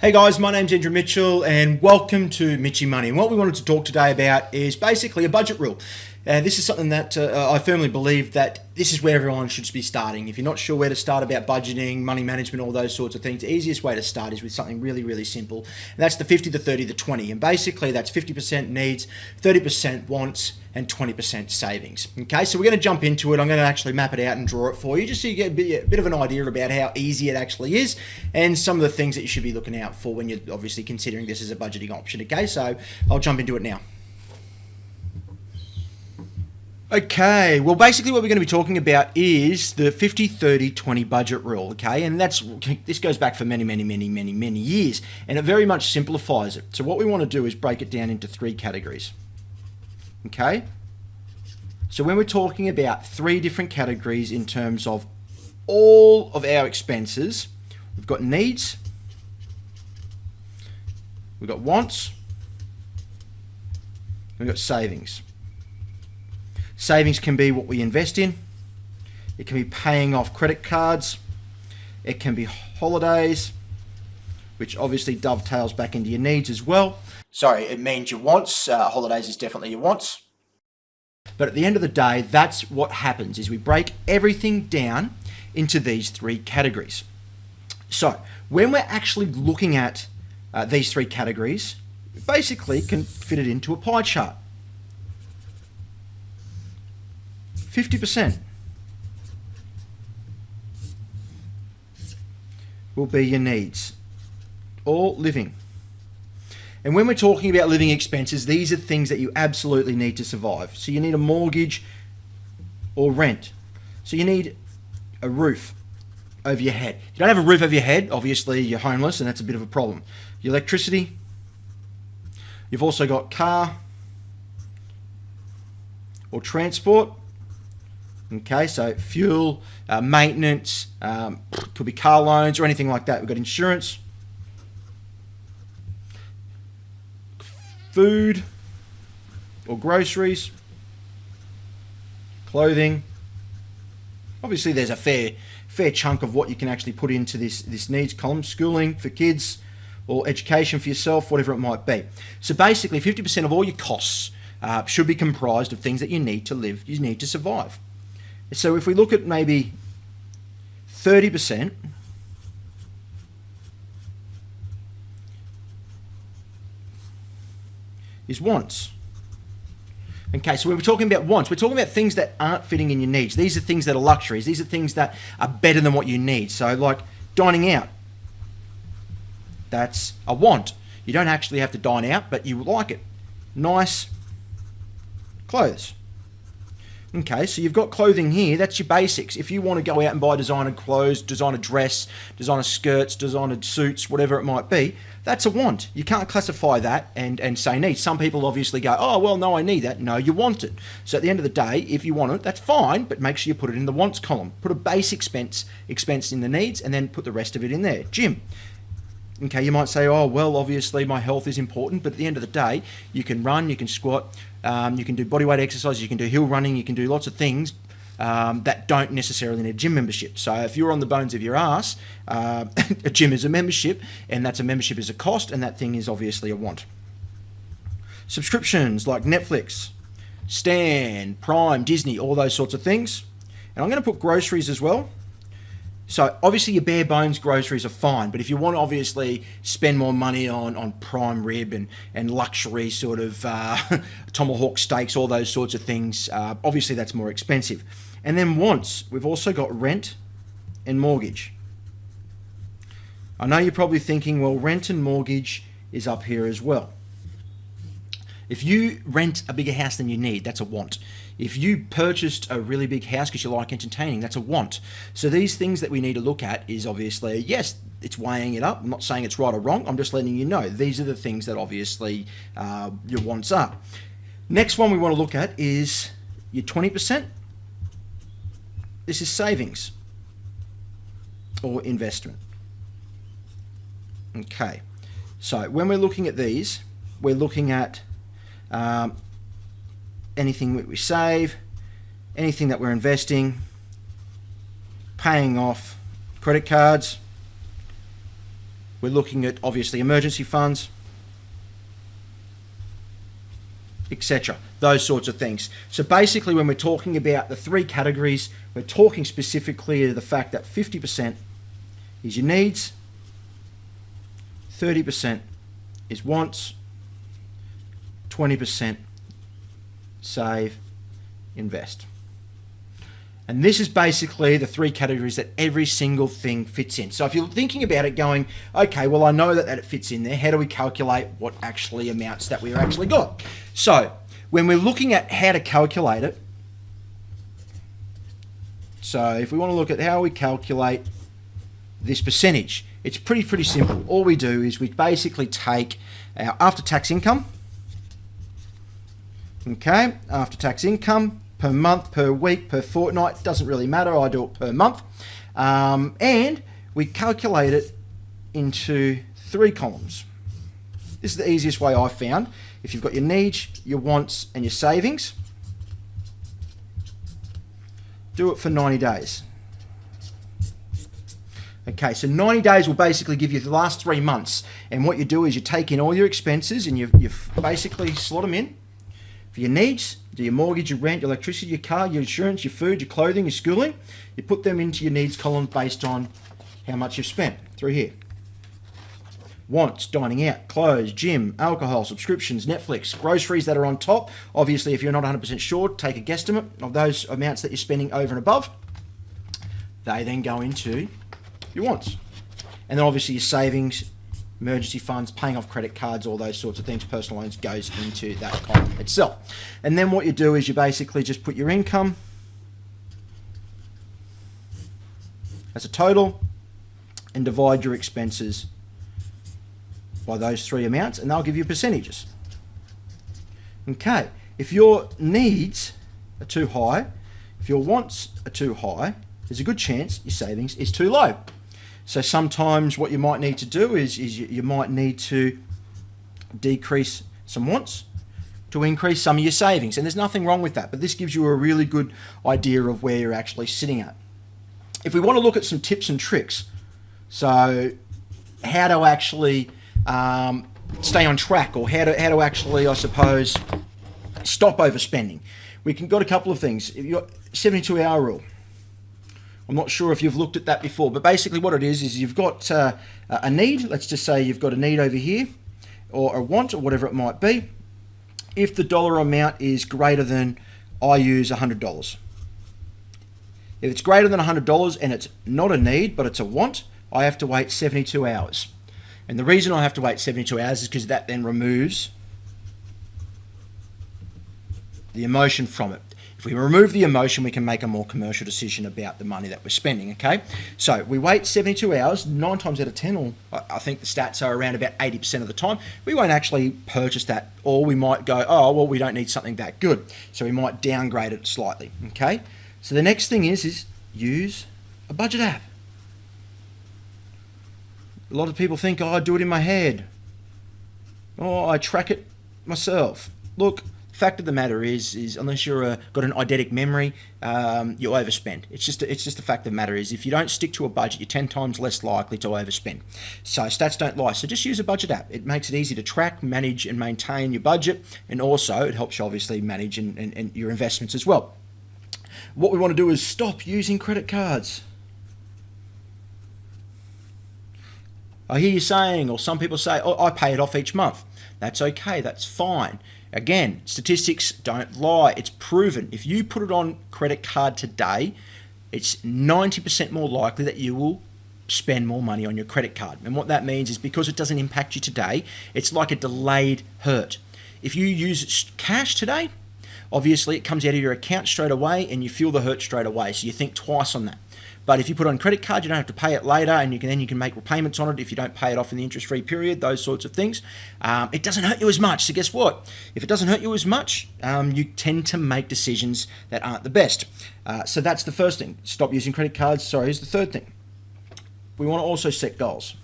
Hey guys, my name's Andrew Mitchell and welcome to Mitchy Money. And what we wanted to talk today about is basically a budget rule. This is something that I firmly believe that this is where everyone should be starting. If you're not sure where to start about budgeting, money management, all those sorts of things, the easiest way to start is with something really, really simple. And that's the 50, the 30, the 20. And basically that's 50% needs, 30% wants, and 20% savings. Okay, so we're going to jump into it. I'm going to actually map it out and draw it for you just so you get a bit of an idea about how easy it actually is and some of the things that you should be looking out for when you're obviously considering this as a budgeting option. Okay, so I'll jump into it now. Okay, well basically what we're going to be talking about is the 50, 30, 20 budget rule, okay? And this goes back for many years, and it very much simplifies it. So what we want to do is break it down into three categories. Okay, so when we're talking about three different categories in terms of all of our expenses, we've got needs, we've got wants, we've got savings. Savings can be what we invest in, it can be paying off credit cards, it can be holidays, which obviously dovetails back into your needs as well. Sorry, it means your wants. Holidays is definitely your wants. But at the end of the day, that's what happens, is we break everything down into these three categories. So when we're actually looking at these three categories, we basically can fit it into a pie chart. 50% will be your needs, all living. And when we're talking about living expenses, these are things that you absolutely need to survive. So you need a mortgage or rent. So you need a roof over your head. If you don't have a roof over your head, obviously you're homeless and that's a bit of a problem. Your electricity. You've also got car or transport. Okay, so fuel, maintenance, could be car loans or anything like that. We've got insurance. Food or groceries, clothing. Obviously there's a fair chunk of what you can actually put into this needs column. Schooling for kids or education for yourself, whatever it might be. So basically 50% of all your costs should be comprised of things that you need to live, you need to survive. So if we look at maybe 30%, is wants. Okay, so when we're talking about wants, we're talking about things that aren't fitting in your needs. These are things that are luxuries. These are things that are better than what you need. So like dining out, that's a want. You don't actually have to dine out, but you like it. Nice clothes. Okay, so you've got clothing here, that's your basics. If you want to go out and buy designer clothes, designer dress, designer skirts, designer suits, whatever it might be, that's a want. You can't classify that and say need. Some people obviously go, oh, well, no, I need that. No, you want it. So at the end of the day, if you want it, that's fine, but make sure you put it in the wants column. Put a base expense in the needs and then put the rest of it in there. Gym. Okay, you might say, oh, well, obviously my health is important, but at the end of the day, you can run, you can squat, you can do bodyweight exercises, you can do hill running, you can do lots of things that don't necessarily need a gym membership. So if you're on the bones of your ass, a gym is a membership, and that's a membership is a cost, and that thing is obviously a want. Subscriptions like Netflix, Stan, Prime, Disney, all those sorts of things. And I'm going to put groceries as well. So obviously your bare bones groceries are fine, but if you want to obviously spend more money on prime rib and luxury sort of tomahawk steaks, all those sorts of things, obviously that's more expensive. And then wants, we've also got rent and mortgage. I know you're probably thinking, well, rent and mortgage is up here as well. If you rent a bigger house than you need, that's a want. If you purchased a really big house because you like entertaining, that's a want. So these things that we need to look at is obviously, yes, it's weighing it up. I'm not saying it's right or wrong. I'm just letting you know. These are the things that obviously your wants are. Next one we want to look at is your 20%. This is savings or investment. Okay. So when we're looking at these, we're looking at anything that we save, anything that we're investing, paying off credit cards, We're looking at obviously emergency funds, etc. Those sorts of things. So basically when we're talking about the three categories, we're talking specifically to the fact that 50% is your needs, 30% is wants, 20% save, invest. And this is basically the three categories that every single thing fits in. So if you're thinking about it going, okay, well, I know that it fits in there. How do we calculate what actually amounts that we've actually got? So when we're looking at how to calculate it, so if we want to look at how we calculate this percentage, it's pretty simple. All we do is we basically take our after-tax income, okay, after-tax income, per month, per week, per fortnight, doesn't really matter, I do it per month. And we calculate it into 3 columns. This is the easiest way I've found. If you've got your needs, your wants, and your savings, do it for 90 days. Okay, so 90 days will basically give you the last 3 months. And what you do is you take in all your expenses and you basically slot them in. For your needs, do your mortgage, your rent, your electricity, your car, your insurance, your food, your clothing, your schooling. You put them into your needs column based on how much you've spent through here. Wants, dining out, clothes, gym, alcohol, subscriptions, Netflix, groceries that are on top. Obviously, if you're not 100% sure, take a guesstimate of those amounts that you're spending over and above. They then go into your wants. And then obviously your savings, emergency funds, paying off credit cards, all those sorts of things, personal loans goes into that column itself. And then what you do is you basically just put your income as a total and divide your expenses by those 3 amounts, and they'll give you percentages. Okay, if your needs are too high, if your wants are too high, there's a good chance your savings is too low. So sometimes what you might need to do is you might need to decrease some wants to increase some of your savings. And there's nothing wrong with that, but this gives you a really good idea of where you're actually sitting at. If we want to look at some tips and tricks, so how to actually stay on track, or how to actually, I suppose, stop overspending. We can got a couple of things. If you've got 72-hour rule. I'm not sure if you've looked at that before, but basically what it is you've got a need. Let's just say you've got a need over here, or a want, or whatever it might be. If the dollar amount is greater than, I use $100. If it's greater than $100 and it's not a need, but it's a want, I have to wait 72 hours. And the reason I have to wait 72 hours is because that then removes the emotion from it. If we remove the emotion, we can make a more commercial decision about the money that we're spending, okay? So we wait 72 hours, 9 times out of 10, or I think the stats are around about 80% of the time, we won't actually purchase that, or we might go, oh, well, we don't need something that good. So we might downgrade it slightly, okay? So the next thing is use a budget app. A lot of people think, oh, I do it in my head. Oh, I track it myself. Look, the fact of the matter is unless you're got an eidetic memory, you overspend. It's just a fact of the matter is if you don't stick to a budget, you're 10 times less likely to overspend. So stats don't lie. So just use a budget app. It makes it easy to track, manage, and maintain your budget, and also it helps you obviously manage and your investments as well. What we want to do is stop using credit cards. I hear you saying, or some people say, oh, I pay it off each month. That's okay, that's fine. Again, statistics don't lie. It's proven. If you put it on credit card today, it's 90% more likely that you will spend more money on your credit card. And what that means is because it doesn't impact you today, it's like a delayed hurt. If you use cash today, obviously it comes out of your account straight away and you feel the hurt straight away. So you think twice on that. But if you put it on credit card, you don't have to pay it later, and you can make repayments on it if you don't pay it off in the interest-free period, those sorts of things. It doesn't hurt you as much. So guess what? If it doesn't hurt you as much, you tend to make decisions that aren't the best. So that's the first thing. Stop using credit cards. Sorry, here's the third thing. We want to also set goals.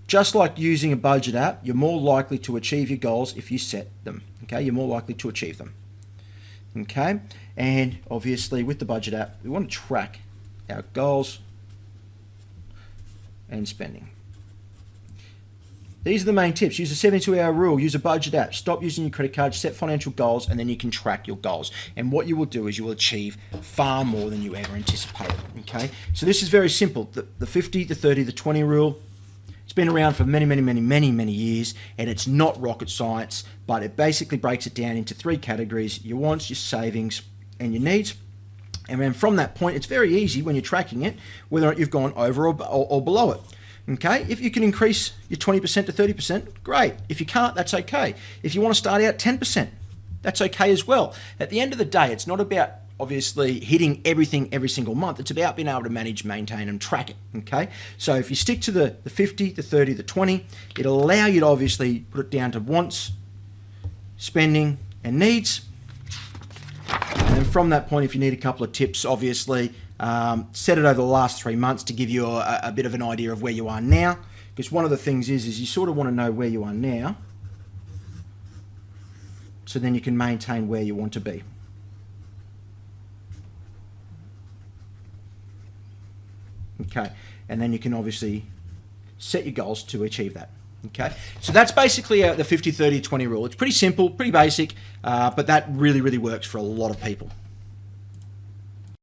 Just like using a budget app, you're more likely to achieve your goals if you set them. Okay, you're more likely to achieve them. Okay, and obviously with the budget app, we want to track our goals and spending. These are the main tips. Use a 72-hour rule, use a budget app, stop using your credit card, set financial goals, and then you can track your goals. And what you will do is you will achieve far more than you ever anticipated, okay? So this is very simple. The 50, the 30, the 20 rule, it's been around for many years, and it's not rocket science, but it basically breaks it down into 3 categories: your wants, your savings, and your needs. And then from that point, it's very easy when you're tracking it, whether or not you've gone over or below it. Okay, if you can increase your 20% to 30%, great. If you can't, that's okay. If you want to start out 10%, that's okay as well. At the end of the day, it's not about obviously hitting everything every single month. It's about being able to manage, maintain, and track it. Okay, so if you stick to the 50, the 30, the 20, it'll allow you to obviously put it down to wants, spending, and needs. And then from that point, if you need a couple of tips, obviously, set it over the last 3 months to give you a bit of an idea of where you are now. Because one of the things is you sort of want to know where you are now, so then you can maintain where you want to be. Okay, and then you can obviously set your goals to achieve that. Okay, so that's basically the 50, 30, 20 rule. It's pretty simple, pretty basic, but that really works for a lot of people.